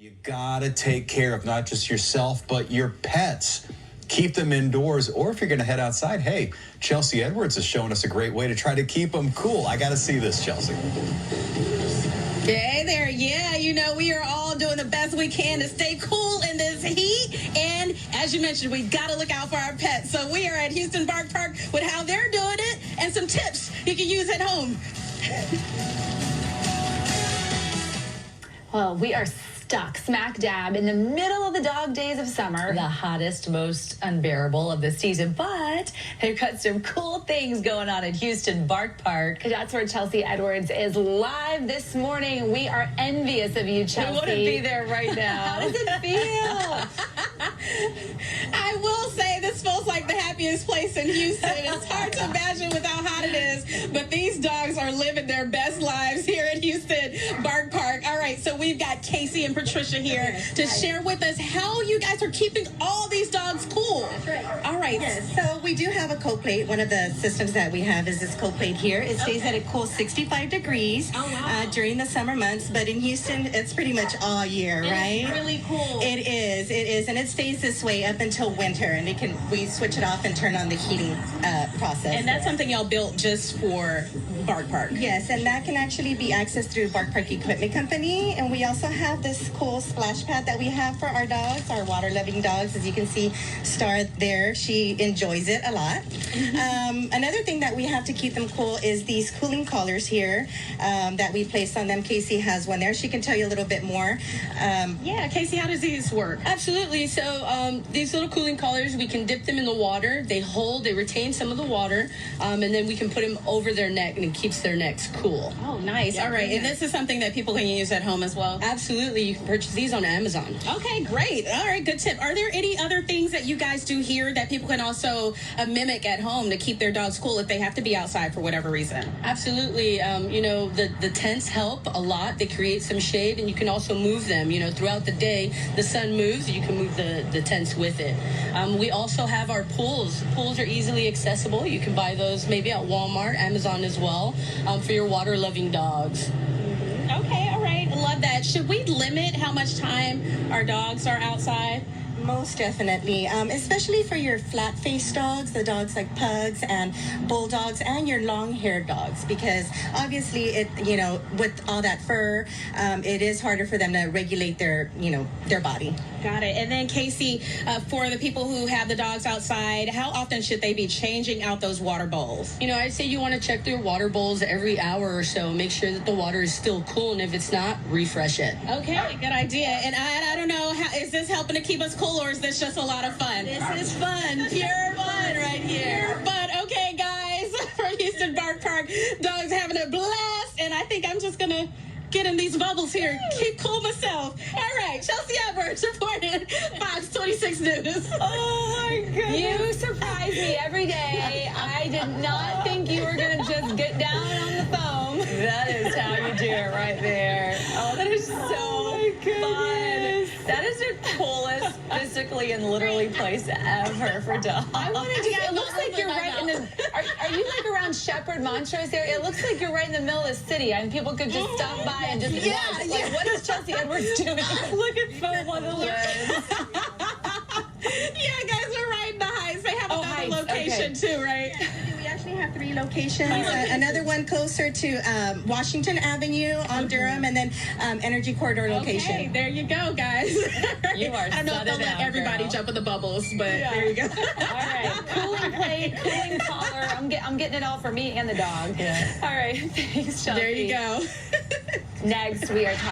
You gotta take care of not just yourself, but your pets. Keep them indoors, or if you're gonna head outside, hey, Chelsea Edwards is showing us a great way to try to keep them cool. I gotta see this, Chelsea. Hey there, yeah, you know, we are all doing the best we can to stay cool in this heat. And as you mentioned, we've got to look out for our pets. So we are at Houston Bark Park with how they're doing it and some tips you can use at home. Well, we are stuck smack dab in the middle of the dog days of summer. The hottest, most unbearable of the season. But they've got some cool things going on at Houston Bark Park. That's where Chelsea Edwards is live this morning. We are envious of you, Chelsea. We wouldn't be there right now. How does it feel? I will say this feels like the happiest place in Houston. It's hard to imagine with how hot it is, but these dogs are living their best lives here at Houston Bark Park. All right, so we've got Casey and Patricia here to share with us how you guys are keeping all these dogs cool. That's right. All right. Yes, so we do have a cold plate. One of the systems that we have is this cold plate here. It stays at a cool 65 degrees during the summer months, but in Houston, it's pretty much all year, right? It's really cool. It is, and it stays this way up until winter, and we switch it off and turn on the heating process. And that's something y'all built just for Bark Park. Yes, and that can actually be accessed through Bark Park Equipment Company. And we also have this cool splash pad that we have for our dogs, our water-loving dogs. As you can see, Star there, she enjoys it a lot. Another thing that we have to keep them cool is these cooling collars here that we place on them. Casey has one there. She can tell you a little bit more. Yeah, Casey, how does these work? Absolutely. So these little cooling collars, we can dip them in the water. They retain some of the water, and then we can put them over their neck, and it keeps their necks cool. Oh, nice. Yeah, all right. And this is something that people can use at home as well? Absolutely. You can purchase these on Amazon. Okay, great. All right, good tip. Are there any other things that you guys do here that people can also mimic at home to keep their dogs cool if they have to be outside for whatever reason? Absolutely. You know, the tents help a lot. They create some shade, and you can also move them. You know, throughout the day, the sun moves. You can move the tents with it. We also have our pools. Pools are easily accessible. You can buy those maybe at Walmart, Amazon as well, for your water-loving dogs. Okay, all right. I love that. Should we limit how much time our dogs are outside? Most definitely, especially for your flat-faced dogs, the dogs like pugs and bulldogs, and your long-haired dogs, because obviously, with all that fur, it is harder for them to regulate their body. Got it. And then Casey, for the people who have the dogs outside, how often should they be changing out those water bowls? You know, I'd say you want to check their water bowls every hour or so. Make sure that the water is still cool, and if it's not, refresh it. Okay, good idea. And I don't know, is this helping to keep us cool, or is this just a lot of fun? This is fun, Pure fun right here. Pure fun. Okay, guys, from Houston Bark Park, dogs having a blast, and I think I'm just going to get in these bubbles here. Keep cool myself. All right, Chelsea Edwards reporting Fox 26 News. Oh, my goodness. You surprise me every day. I did not think you were going to just get down on the foam. That is how you do it right there. Oh, that is so fun. That is the coolest physically and literally place ever for dogs. I want to do it. Looks like you're right in the. Are you like around Shepherd, Montrose area? It looks like you're right in the middle of the city. I mean, people could just stop by and just watch. Like, what is Chelsea Edwards doing? Look at foam on the lens. Yeah, guys, we're right in the Heights. They have another Heights, location too, right? We actually have 3 locations. Another one closer to Washington Avenue on Durham, and then Energy Corridor location. Okay, there you go, guys. You are I don't know if they'll settled let down, everybody girl. jump in the bubbles, but there you go. All right, cooling plate, cooling collar. I'm getting it all for me and the dog. Yeah. All right, thanks, Chelsea. There you go. Next, we are talking.